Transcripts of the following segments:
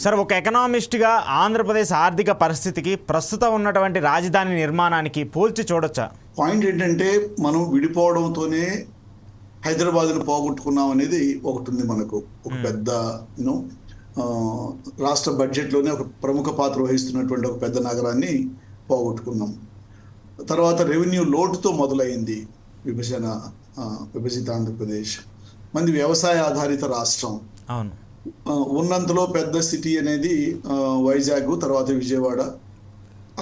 Sir, ఒక ఎకనామిస్ట్గా ఆంధ్రప్రదేశ్ ఆర్థిక పరిస్థితికి ప్రస్తుతం ఉన్నటువంటి రాజధాని నిర్మాణానికి పోల్చి చూడొచ్చా? పాయింట్ ఏంటంటే మనం విడిపోవడంతోనే హైదరాబాద్ను పోగొట్టుకున్నాం అనేది ఒకటి ఉంది. మనకు ఒక పెద్ద రాష్ట్ర బడ్జెట్లోనే ఒక ప్రముఖ పాత్ర వహిస్తున్నటువంటి ఒక పెద్ద నగరాన్ని పోగొట్టుకున్నాం. తర్వాత రెవెన్యూ లోటుతో మొదలైంది విభజిత ఆంధ్రప్రదేశ్. మంది వ్యవసాయ ఆధారిత రాష్ట్రం. అవును. ఉన్నంతలో పెద్ద సిటీ అనేది వైజాగ్, తర్వాత విజయవాడ,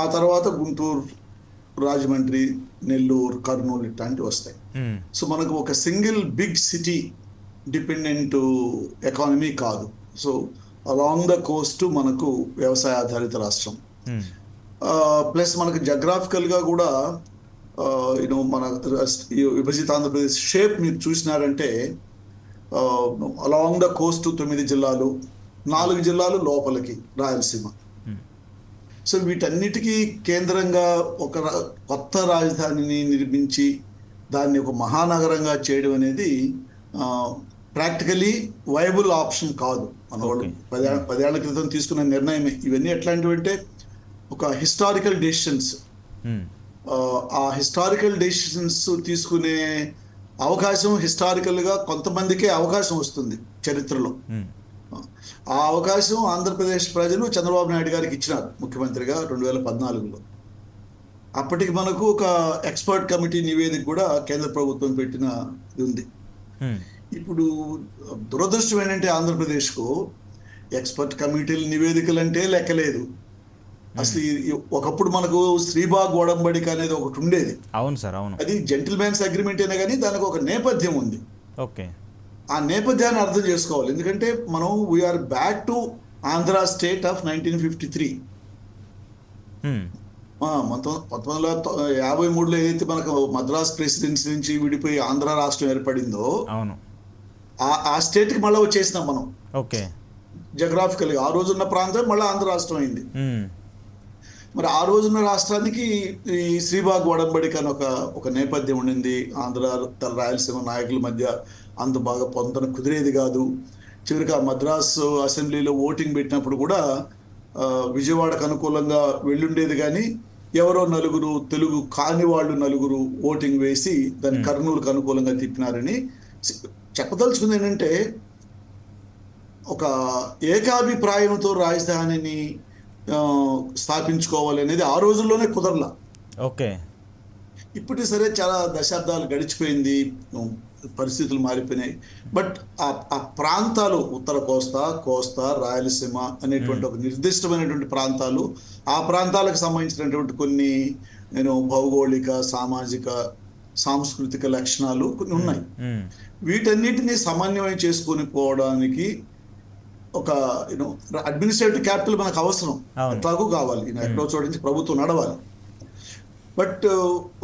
ఆ తర్వాత గుంటూరు, రాజమండ్రి, నెల్లూరు, కర్నూలు ఇట్లాంటివి వస్తాయి. సో మనకు ఒక single big city dependent economy కాదు. సో అలాంగ్ ద కోస్ట్ మనకు వ్యవసాయ ఆధారిత రాష్ట్రం. ప్లస్ మనకు జగ్రాఫికల్గా కూడా మన విభజిత ఆంధ్రప్రదేశ్ షేప్ మీరు చూసినారంటే అలాంగ్ ద కోస్ట్ 9 జిల్లాలు, 4 జిల్లాలు లోపలికి రాయలసీమ. సో వీటన్నిటికీ కేంద్రంగా ఒక కొత్త రాజధానిని నిర్మించి దాన్ని ఒక మహానగరంగా చేయడం అనేది ప్రాక్టికలీ వైబుల్ ఆప్షన్ కాదు. మన వాళ్ళు 10 ఏళ్ల క్రితం తీసుకున్న నిర్ణయమే. ఇవన్నీ ఎట్లాంటివి అంటే ఒక హిస్టారికల్ డెసిషన్స్. ఆ హిస్టారికల్ డెసిషన్స్ తీసుకునే అవకాశం హిస్టారికల్గా కొంతమందికే అవకాశం వస్తుంది చరిత్రలో. ఆ అవకాశం ఆంధ్రప్రదేశ్ ప్రజలు చంద్రబాబు నాయుడు గారికి ఇచ్చినారు ముఖ్యమంత్రిగా 2014లో. అప్పటికి మనకు ఒక ఎక్స్పర్ట్ కమిటీ నివేదిక కూడా కేంద్ర ప్రభుత్వం పెట్టిన ఉంది. ఇప్పుడు దురదృష్టం ఏంటంటే ఆంధ్రప్రదేశ్కు ఎక్స్పర్ట్ కమిటీల నివేదికలు అంటే లెక్కలేదు. అసలు ఒకప్పుడు మనకు శ్రీబాగ్ ఒడంబడిక అనేది ఒకటి ఉండేది. అవును సార్, అవును. అది జెంటిల్మెన్స్ అగ్రిమెంట్ అయినా కానీ దానికి ఒక నేపథ్యం ఉంది. ఓకే. ఆ నేపథ్యాన్ని అర్థం చేసుకోవాలి. ఎందుకంటే మనం we are back to Andhra state of 1953. 1953లో ఏదైతే మనకు మద్రాస్ ప్రెసిడెన్సీ నుంచి విడిపోయి ఆంధ్ర రాష్ట్రం ఏర్పడిందో అవును, ఆ స్టేట్కి మళ్ళీ వచ్చేసినాం మనం. ఓకే. జగ్రాఫికల్గా ఆ రోజున్న ప్రాంతం మళ్ళీ ఆంధ్ర రాష్ట్రం అయింది. మరి ఆ రోజున్న రాష్ట్రానికి ఈ శ్రీబాగ్ ఒడంబడిక అని ఒక నేపథ్యం ఉండింది. ఆంధ్ర రాయలసీమ నాయకుల మధ్య అంత బాగా పొందన కుదిరేది కాదు. చివరికి ఆ మద్రాసు అసెంబ్లీలో ఓటింగ్ పెట్టినప్పుడు కూడా విజయవాడకు అనుకూలంగా వెళ్ళుండేది, కానీ ఎవరో నలుగురు తెలుగు కాని వాళ్ళు నలుగురు ఓటింగ్ వేసి దాన్ని కర్నూలుకు అనుకూలంగా తిప్పినారని చెప్పదలుచుకుంది. ఏంటంటే ఒక ఏకాభిప్రాయంతో రాజధానిని స్థాపించుకోవాలి అనేది ఆ రోజుల్లోనే కుదరలా. ఓకే. ఇప్పటికీ సరే చాలా దశాబ్దాలు గడిచిపోయింది, పరిస్థితులు మారిపోయినాయి. బట్ ఆ ప్రాంతాలు ఉత్తర కోస్తా, రాయలసీమ అనేటువంటి ఒక నిర్దిష్టమైనటువంటి ప్రాంతాలు, ఆ ప్రాంతాలకు సంబంధించినటువంటి కొన్ని భౌగోళిక, సామాజిక, సాంస్కృతిక లక్షణాలు కొన్ని ఉన్నాయి. వీటన్నిటిని సమన్వయం చేసుకొని పోవడానికి ఒక అడ్మినిస్ట్రేటివ్ క్యాపిటల్ మనకు అవసరం, ఎట్లాగూ కావాలి. ఎక్కడో చోట నుంచి ప్రభుత్వం నడవాలి. బట్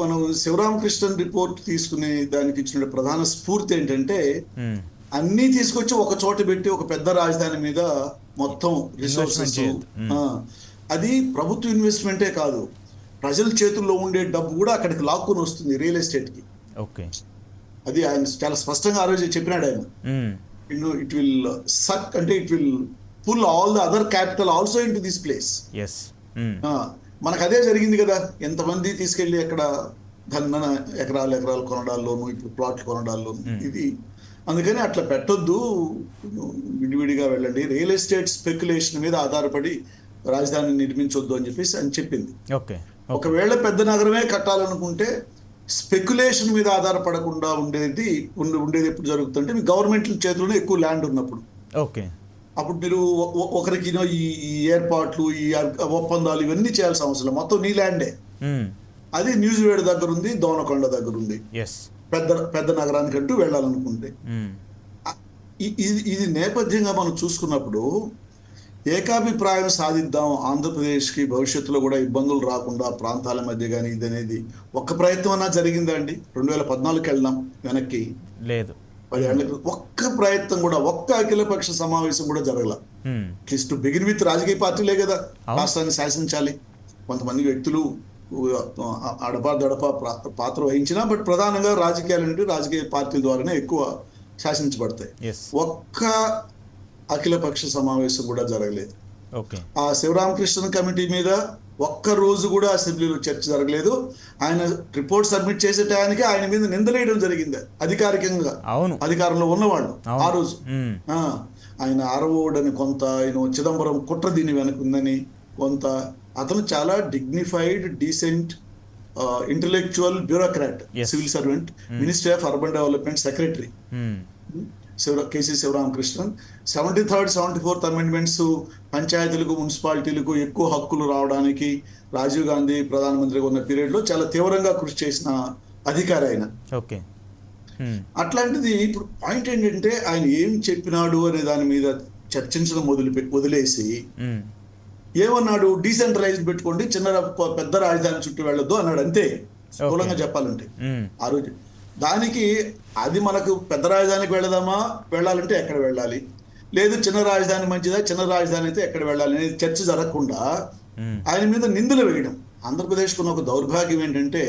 మనం శివరామకృష్ణన్ రిపోర్ట్ తీసుకునే దానికి ఇచ్చిన ప్రధాన స్ఫూర్తి ఏంటంటే అన్నీ తీసుకొచ్చి ఒక చోట పెట్టి ఒక పెద్ద రాజధాని మీద మొత్తం రిసోర్సెస్, అది ప్రభుత్వ ఇన్వెస్ట్మెంటే కాదు, ప్రజల చేతుల్లో ఉండే డబ్బు కూడా అక్కడికి లాక్కుని వస్తుంది రియల్ ఎస్టేట్కి. ఓకే. అది ఆయన చాలా స్పష్టంగా ఆ రోజు చెప్పినాడు ఆయన. It will suck, అంటే it will pull all the other capital also into this place. Yes. మనకు అదే జరిగింది కదా. ఎంతమంది తీసుకెళ్ళి అక్కడ ఎకరాలు కొనడాల్లోను, ఇప్పుడు ప్లాట్లు కొనడాల్లోను. ఇది అందుకని అట్లా పెట్టొద్దు, విడివిడిగా వెళ్ళండి, రియల్ ఎస్టేట్ స్పెక్యులేషన్ మీద ఆధారపడి రాజధాని నిర్మించొద్దు అని చెప్పేసి అని చెప్పింది. ఒకవేళ పెద్ద నగరమే కట్టాలనుకుంటే స్పెక్యులేషన్ మీద ఆధారపడకుండా ఉండేది ఎప్పుడు జరుగుతుంటే మీ గవర్నమెంట్ చేతిలోనే ఎక్కువ ల్యాండ్ ఉన్నప్పుడు. ఓకే. అప్పుడు మీరు ఒకరికి ఈ ఏర్పాట్లు, ఈ ఒప్పందాలు ఇవన్నీ చేయాల్సిన అవసరం, మొత్తం నీ ల్యాండే. అది న్యూజివేడ్ దగ్గర ఉంది, దోనకొండ దగ్గర ఉంది. పెద్ద నగరానికంటూ వెళ్ళాలనుకుంటే ఇది నేపథ్యంగా మనం చూసుకున్నప్పుడు ఏకాభిప్రాయం సాధిద్దాం, ఆంధ్రప్రదేశ్కి భవిష్యత్తులో కూడా ఇబ్బందులు రాకుండా ప్రాంతాల మధ్య కానీ ఇది అనేది ఒక్క ప్రయత్నం అన్నా జరిగిందా అండి? 2014కి వెళ్దాం వెనక్కి, లేదు 10 ఏళ్ళ క్రితం ఒక్క ప్రయత్నం కూడా, ఒక్క అఖిలపక్ష సమావేశం కూడా జరగల. అట్లీస్ట్ బిగిన్ విత్ రాజకీయ పార్టీలే కదా రాష్ట్రాన్ని శాసించాలి. కొంతమంది వ్యక్తులు అడపా పాత్ర వహించినా, బట్ ప్రధానంగా రాజకీయ పార్టీల ద్వారానే ఎక్కువ శాసించబడతాయి. ఒక్క అఖిలపక్ష సమావేశం కూడా జరగలేదు. ఓకే. ఆ శివరామకృష్ణన్ కమిటీ మీద ఒక్క రోజు కూడా అసెంబ్లీలో చర్చ జరగలేదు. ఆయన రిపోర్ట్ సబ్మిట్ చేసే టయానికి ఆయన మీద నిందలేయడం జరిగింది అధికారికంగా, అవును. అధికారంలో ఉన్నవాళ్ళు అవును. ఆ రోజు. ఆ, ఆయన అరవోడని కొంత, ఆయన చిదంబరం కుట్ర దీని వెనుకుందని కొంత. అతను చాలా dignified, decent, intellectual bureaucrat, Yes. Civil servant, ministry of urban development secretary KC Sivaramakrishnan. 73rd 74th amendments పంచాయతీలకు, మున్సిపాలిటీలకు ఎక్కువ హక్కులు రావడానికి రాజీవ్ గాంధీ ప్రధానమంత్రిగా ఉన్న పీరియడ్లో చాలా తీవ్రంగా కృషి చేసిన అధికారి ఆయన. ఓకే. అట్లాంటిది ఇప్పుడు పాయింట్ ఏంటంటే ఆయన ఏం చెప్పినాడు అనే దాని మీద చర్చించడం వదిలేసి ఏమన్నాడు, డీసెంట్రలైజ్డ్ పెట్టుకోండి, పెద్ద రాజధాని చుట్టూ వెళ్ళొద్దు అన్నాడు. అంతే, స్థూలంగా చెప్పాలంటే ఆ రోజు. దానికి అది మనకు పెద్ద రాజధానికి వెళ్ళాలంటే ఎక్కడ వెళ్ళాలి, లేదు చిన్న రాజధాని మంచిదా, చిన్న రాజధాని అయితే ఎక్కడ వెళ్ళాలి అనేది చర్చ జరగకుండా ఆయన మీద నిందలు వేయడం. ఆంధ్రప్రదేశ్కు ఉన్న ఒక దౌర్భాగ్యం ఏంటంటే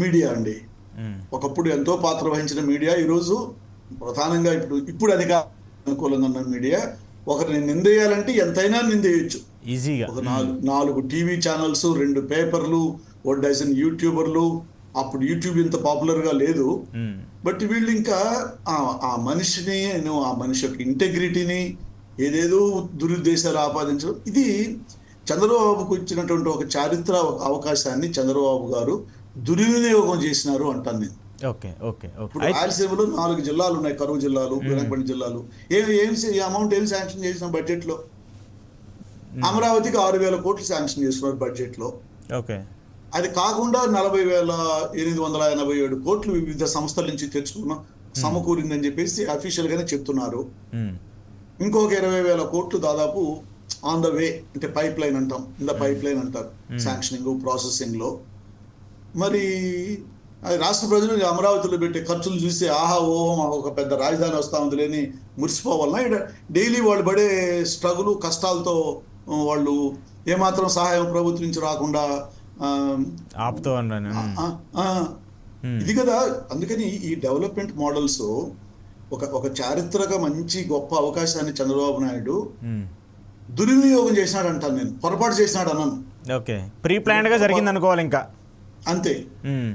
మీడియా అండి. ఒకప్పుడు ఎంతో పాత్ర వహించిన మీడియా ఈరోజు ప్రధానంగా ఇప్పుడు అధికార అనుకూలంగా ఉన్న మీడియా ఒకరిని నిందేయాలంటే ఎంతైనా నిందేయచ్చు ఈజీగా. ఒక 4 టీవీ ఛానల్స్, 2 పేపర్లు, 1 డజన్ యూట్యూబర్లు. అప్పుడు యూట్యూబ్ ఇంత పాపులర్గా లేదు. బట్ వీళ్ళు ఇంకా ఆ మనిషిని, ఆ మనిషి యొక్క ఇంటెగ్రిటీని ఏదేదో దురుద్దేశాలు ఆపాదించడం. ఇది చంద్రబాబుకు ఇచ్చినటువంటి ఒక చారిత్ర అవకాశాన్ని చంద్రబాబు గారు దుర్వినియోగం చేసినారు అంటాను నేను. ఇప్పుడు రాయలసీమలో 4 జిల్లాలు ఉన్నాయి, కరువు జిల్లాలు, వినపడి జిల్లాలు. అమౌంట్ ఏం శాంక్షన్ చేసిన బడ్జెట్లో? అమరావతికి 6,000 కోట్లు శాంక్షన్ చేస్తున్నారు బడ్జెట్లో. అది కాకుండా 40,887 కోట్లు వివిధ సంస్థల నుంచి తెచ్చుకున్నాం, సమకూరిందని చెప్పేసి అఫీషియల్ గానే చెప్తున్నారు. ఇంకొక 20,000 కోట్లు దాదాపు ఆన్ ద వే, అంటే పైప్ లైన్ అంటాం, పైప్ లైన్ అంటారు శాంక్షనింగ్ ప్రాసెసింగ్ లో. మరి అది రాష్ట్ర ప్రజలు అమరావతిలో పెట్టే ఖర్చులు చూసి ఆహా ఓహో మాకు ఒక పెద్ద రాజధాని వస్తా ఉంది లేని మురిసిపోవాలన్నా, డైలీ వాళ్ళు పడే స్ట్రగుల్, కష్టాలతో వాళ్ళు ఏమాత్రం సహాయం ప్రభుత్వం నుంచి రాకుండా ఆపుతూ ఇది కదా. అందుకని ఈ డెవలప్మెంట్ మోడల్స్ ఒక చారిత్రక మంచి గొప్ప అవకాశాన్ని చంద్రబాబు నాయుడు దుర్వినియోగం చేసినాడు అంటాను నేను. పొరపాటు చేసినాడు అన్నాను. ప్రీ ప్లాన్డ్ గా జరిగింది అనుకోవాలి. ఇంకా అంతే.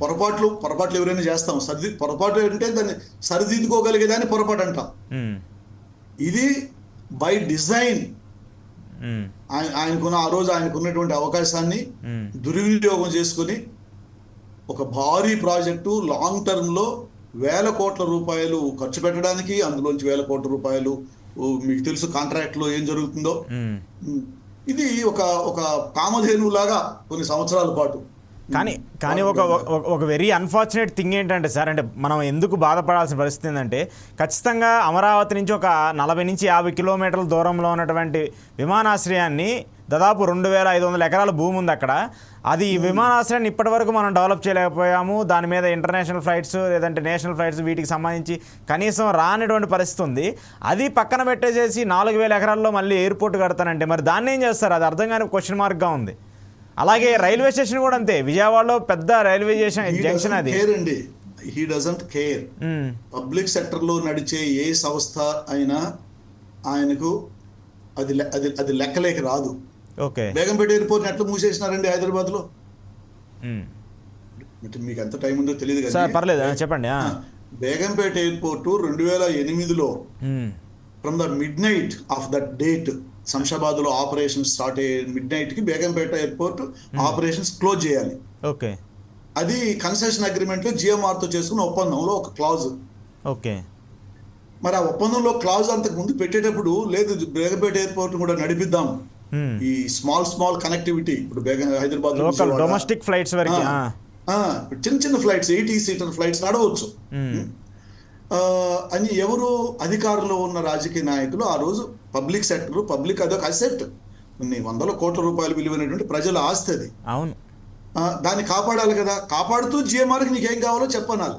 పొరపాట్లు ఎవరైనా చేస్తాం, పొరపాటు అంటే దాన్ని సరిదిద్దుకోగలిగేదాన్ని పొరపాటు అంటాం. ఇది బై డిజైన్ ఆ రోజు ఆయనకున్నటువంటి అవకాశాన్ని దుర్వినియోగం చేసుకుని ఒక భారీ ప్రాజెక్టు లాంగ్ టర్మ్ లో 1,000 కోట్ల రూపాయలు ఖర్చు పెట్టడానికి, అందులోంచి 1,000 కోట్ల రూపాయలు మీకు తెలుసు కాంట్రాక్ట్ లో ఏం జరుగుతుందో. ఇది ఒక కామధేనులాగా కొన్ని సంవత్సరాల పాటు. కానీ ఒక వెరీ అన్ఫార్చునేట్ థింగ్ ఏంటంటే సార్, అంటే మనం ఎందుకు బాధపడాల్సిన పరిస్థితి ఏంటంటే, ఖచ్చితంగా అమరావతి నుంచి ఒక 40 నుంచి 50 కిలోమీటర్ల దూరంలో ఉన్నటువంటి విమానాశ్రయాన్ని, దాదాపు 2,500 ఎకరాల భూమి ఉంది అక్కడ. అది విమానాశ్రయాన్ని ఇప్పటి వరకు మనం డెవలప్ చేయలేకపోయాము. దాని మీద ఇంటర్నేషనల్ ఫ్లైట్స్ లేదంటే నేషనల్ ఫ్లైట్స్ వీటికి సంబంధించి కనీసం రానిటువంటి పరిస్థితి ఉంది. అది పక్కన పెట్టేసేసి 4,000 ఎకరాల్లో మళ్ళీ ఎయిర్పోర్ట్ కడతానంటే మరి దాన్ని ఏం చేస్తారు? అది అర్థం కాని క్వశ్చన్ మార్క్గా ఉంది. అలాగే రైల్వే స్టేషన్ కూడా అంతే, విజయవాడలో పెద్ద రైల్వే జంక్షన్ అది. He doesn't care. Public sector లో నడిచే ఏ సంస్థ అయినా ఆయనకు అది లెక్కలేక రాదు. బేగంపేట ఎయిర్పోర్ట్ ఎట్లా మూసేసినారండి హైదరాబాద్ లో? మీకు ఎంత టైం ఉందో తెలియదు కదా, పర్లేదు చెప్పండి. బేగంపేట ఎయిర్పోర్ట్ 2008లో from the midnight of that date Shamshabad లో ఆపరేషన్ స్టార్ట్ అయ్యే మిడ్ నైట్ కి బేగంపేట ఎయిర్పోర్ట్ ఆపరేషన్స్ క్లోజ్ చేయాలి. అది కన్సెషన్ అగ్రిమెంట్ లో GMR తో చేసుకున్న ఒప్పందంలో ఒక క్లాజ్. మరి ఆ ఒప్పందంలో క్లాజ్ అంతకు ముందు పెట్టేటప్పుడు లేదు బేగంపేట ఎయిర్పోర్ట్ కూడా నడిపిద్దాం, ఈ స్మాల్ కనెక్టివిటీ, ఇప్పుడు హైదరాబాద్ డొమెస్టిక్ ఫ్లైట్స్ వరకు చిన్న ఫ్లైట్స్ 80 సీటర్ ఫ్లైట్స్ నడవచ్చు అని ఎవరు అధికారంలో ఉన్న రాజకీయ నాయకులు ఆ రోజు పబ్లిక్ అదొక అసెట్, కొన్ని 100 కోట్ల రూపాయలు విలువైనటువంటి ప్రజల ఆస్తి అది. అవును, దాన్ని కాపాడాలి కదా. కాపాడుతూ GMRకి నీకేం కావాలో చెప్పనాలి.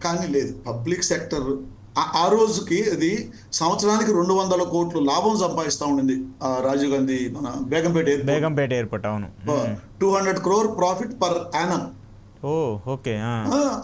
కానీ లేదు, పబ్లిక్ సెక్టర్ ఆ రోజుకి అది సంవత్సరానికి 200 కోట్లు లాభం సంపాదిస్తూ ఉండింది రాజీవ్ గాంధీ మన బేగంపేట ఎయిర్పోర్ట్. అవును, 200 crore profit per annum.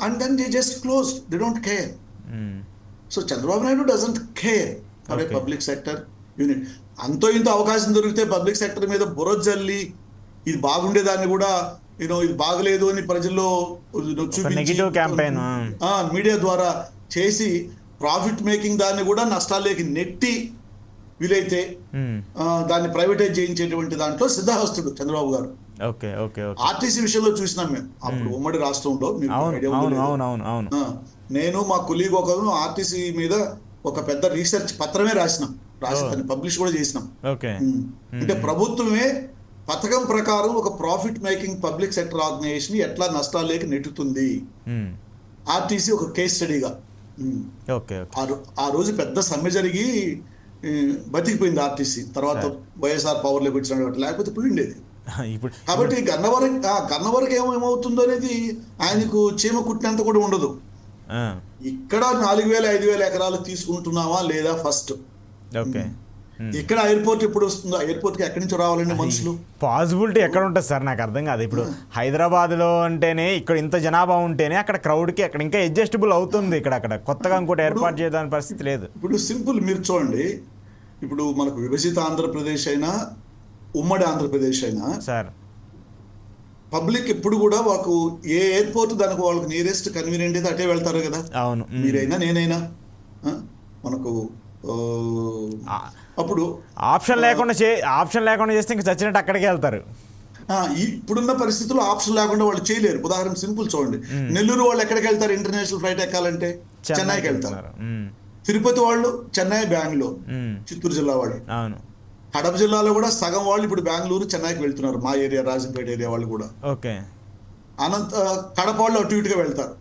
And then they just closed. They don't care. So Chandrababu Naidu doesn't care for a public sector. Unit. అంతో ఇంత అవకాశం దొరికితే పబ్లిక్ సెక్టర్ మీద బుర్ర జల్లి ఇది బాగుండేదాన్ని కూడా ఇది బాగలేదు అని ప్రజల్లో చూపించి నెగిటివ్ క్యాంపెయిన్ మీడియా ద్వారా చేసి ప్రాఫిట్ మేకింగ్ దాన్ని కూడా నష్టాల్లోకి నెట్టి వీలైతే దాన్ని ప్రైవేటైజ్ చేయించేటువంటి దాంట్లో సిద్ధహస్తుడు చంద్రబాబు గారు. ఓకే ఓకే ఆర్టీసీ విషయంలో చూసినాం మేము అప్పుడు ఉమ్మడి రాష్ట్రంలో. నేను మా కొలీగ్ ఒకరు ఆర్టీసీ మీద ఒక పెద్ద రీసెర్చ్ పత్రమే రాసి దాన్ని పబ్లిష్ కూడా చేసినాం. అంటే ప్రభుత్వమే పథకం ప్రకారం ఒక profit making public sector organisation ఎట్లా నష్టాల్లోకి నెట్టుతుంది ఆర్టీసీ ఒక కేస్ స్టడీగా. ఆ రోజు పెద్ద సమ్మె జరిగి బతికిపోయింది ఆర్టీసీ. తర్వాత వైఎస్ఆర్ పవర్లోకి వచ్చిన లేకపోతే పోయిండేది. కాబట్టి గన్నవరకు ఏమవుతుందో అనేది ఆయనకు చీమ కుట్టినంత కూడా ఉండదు. ఇక్కడ 4,000-5,000 ఎకరాలు తీసుకుంటున్నావా లేదా ఫస్ట్. ఇక్కడ ఎయిర్పోర్ట్ ఎప్పుడు వస్తుందో, ఎయిర్పోర్ట్ కి ఎక్కడి నుంచి రావాలండి మనుషులు? పాసిబిలిటీ ఎక్కడ ఉంటుంది సార్? నాకు అర్థం కాదు. ఇప్పుడు హైదరాబాద్లో అంటేనే ఇక్కడ ఇంత జనాభా ఉంటేనే అక్కడ క్రౌడ్కి అక్కడ ఇంకా అడ్జస్టబుల్ అవుతుంది. ఇక్కడ కొత్తగా ఇంకోటి ఏర్పాటు చేయడానికి పరిస్థితి లేదు. ఇప్పుడు సింపుల్ మీరు చూడండి, ఇప్పుడు మనకు విభజిత ఆంధ్రప్రదేశ్ అయినా ఉమ్మడి ఆంధ్రప్రదేశ్ అయినా సార్ పబ్లిక్ ఎప్పుడు కూడా వాళ్ళకు ఏ ఎయిర్పోర్ట్ దానికి వాళ్ళకి నియరెస్ట్ కన్వీనియంట్ అయితే అటే వెళ్తారు కదా. అవును, మీరైనా నేనైనా మనకు అప్పుడు ఆప్షన్ లేకుండా చేస్తే ఇంకా చచ్చినట్టు అక్కడికి వెళ్తారు. ఇప్పుడున్న పరిస్థితుల్లో ఆప్షన్ లేకుండా వాళ్ళు చేయలేరు. ఉదాహరణ సింపుల్ చూడండి, నెల్లూరు వాళ్ళు ఎక్కడికి వెళ్తారు ఇంటర్నేషనల్ ఫ్లైట్ ఎక్కాలంటే? చెన్నైకి వెళ్తారు. తిరుపతి వాళ్ళు చెన్నై, బెంగళూరు, చిత్తూరు జిల్లా వాళ్ళు. కడప జిల్లాలో కూడా సగం వాళ్ళు ఇప్పుడు బెంగళూరు, చెన్నైకి వెళ్తున్నారు. మా ఏరియా రాజంపేట ఏరియా వాళ్ళు కూడా. కడప వాళ్ళు అటు ఇటుగా వెళ్తారు.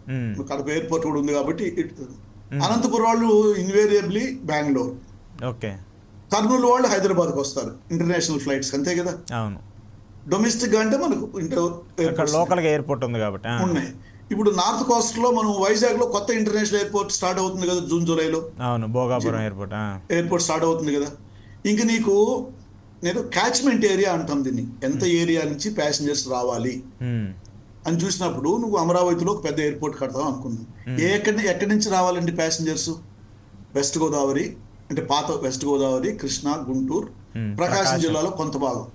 కడప ఎయిర్పోర్ట్ కూడా ఉంది కాబట్టి. అనంతపురం వాళ్ళు ఇన్వేరియబ్లీ బెంగళూరు. కర్నూలు వాళ్ళు హైదరాబాద్కి వస్తారు ఇంటర్నేషనల్ ఫ్లైట్స్, అంతే కదా. డొమెస్టిక్ అంటే మనకు లోకల్ ఎయిర్పోర్ట్ ఉంది కాబట్టి ఉన్నాయి. ఇప్పుడు నార్త్ కోస్ట్ లో మనం వైజాగ్ లో కొత్త ఇంటర్నేషనల్ ఎయిర్పోర్ట్ స్టార్ట్ అవుతుంది కదా, జూన్ జూలైలో. భోగాపురం ఎయిర్పోర్ట్ స్టార్ట్ అవుతుంది కదా. ఇంక నీకు నేను క్యాచ్మెంట్ ఏరియా అంటాం దీన్ని, ఎంత ఏరియా నుంచి ప్యాసింజర్స్ రావాలి అని చూసినప్పుడు నువ్వు అమరావతిలో ఒక పెద్ద ఎయిర్పోర్ట్ కడతావు అనుకున్నావు. ఎక్కడి నుంచి రావాలండి ప్యాసింజర్స్? వెస్ట్ గోదావరి అంటే పాత వెస్ట్ గోదావరి, కృష్ణా, గుంటూరు, ప్రకాశం జిల్లాలో కొంత భాగం,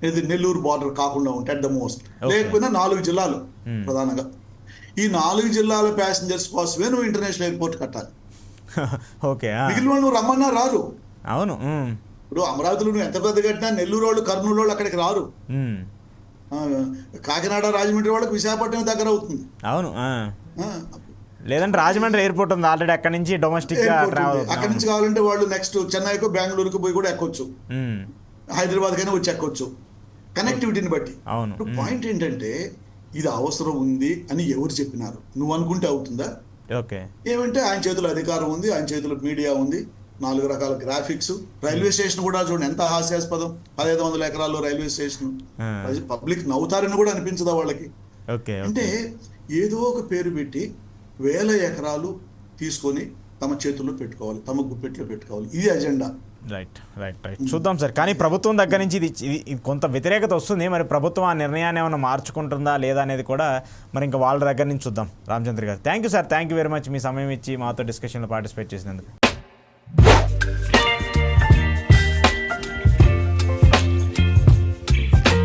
ఇది నెల్లూరు బార్డర్ కాకుండా ఉంటే అట్ ద మోస్ట్, లేకపోయినా 4 జిల్లాలు ప్రధానంగా. ఈ 4 జిల్లాల ప్యాసింజర్స్ కోసమే నువ్వు ఇంటర్నేషనల్ ఎయిర్పోర్ట్ కట్టాలి. మిగిలిన వాళ్ళు నువ్వు రమ్మన్నా రారు. అవును, ఇప్పుడు అమరావతిలో నువ్వు ఎంత పెద్ద కట్టినా నెల్లూరు వాళ్ళు, కర్నూలు వాళ్ళు అక్కడికి రారు. కాకినాడ, రాజమండ్రి వాళ్ళకి విశాఖపట్నం దగ్గర అవుతుంది. అవును, లేదంటే రాజమండ్రి ఎయిర్పోర్ట్ ఉంది ఆల్రెడీ, అక్కడ నుంచి డొమెస్టిక్ అక్కడ నుంచి కావాలంటే వాళ్ళు నెక్స్ట్ చెన్నైకు, బెంగళూరుకు పోయి కూడా ఎక్కొచ్చు, హైదరాబాద్ కైనా వచ్చి ఎక్కొచ్చు, కనెక్టివిటీని బట్టి. పాయింట్ ఏంటంటే ఇది అవసరం ఉంది అని ఎవరు చెప్పినారు? నువ్వు అనుకుంటే అవుతుందా? ఏమంటే ఆయన చేతిలో అధికారం ఉంది, ఆయన చేతిలో మీడియా ఉంది, 4 రకాల గ్రాఫిక్స్. రైల్వే స్టేషన్ కూడా చూడండి ఎంత హాస్యాస్పదం, 1500 ఎకరాల్లో రైల్వే స్టేషన్. పబ్లిక్ నవ్వుతారని కూడా అనిపించదా వాళ్ళకి? అంటే ఏదో ఒక పేరు పెట్టి 1000 ఎకరాలు తీసుకొని తమ చేతుల్లో పెట్టుకోవాలి, తమ గుప్పెట్లో పెట్టుకోవాలి. ఇది అజెండా. రైట్. చూద్దాం సార్. కానీ ప్రభుత్వం దగ్గర నుంచి ఇది కొంత వ్యతిరేకత వస్తుంది. మరి ప్రభుత్వం ఆ నిర్ణయాన్ని ఏమైనా మార్చుకుంటుందా లేదా అనేది కూడా మరి ఇంకా వాళ్ళ దగ్గర నుంచి చూద్దాం. Ramachandra garu, thank you sir, thank you very much మీ సమయం ఇచ్చి మాతో డిస్కషన్లో పార్టిసిపేట్ చేసినందుకు.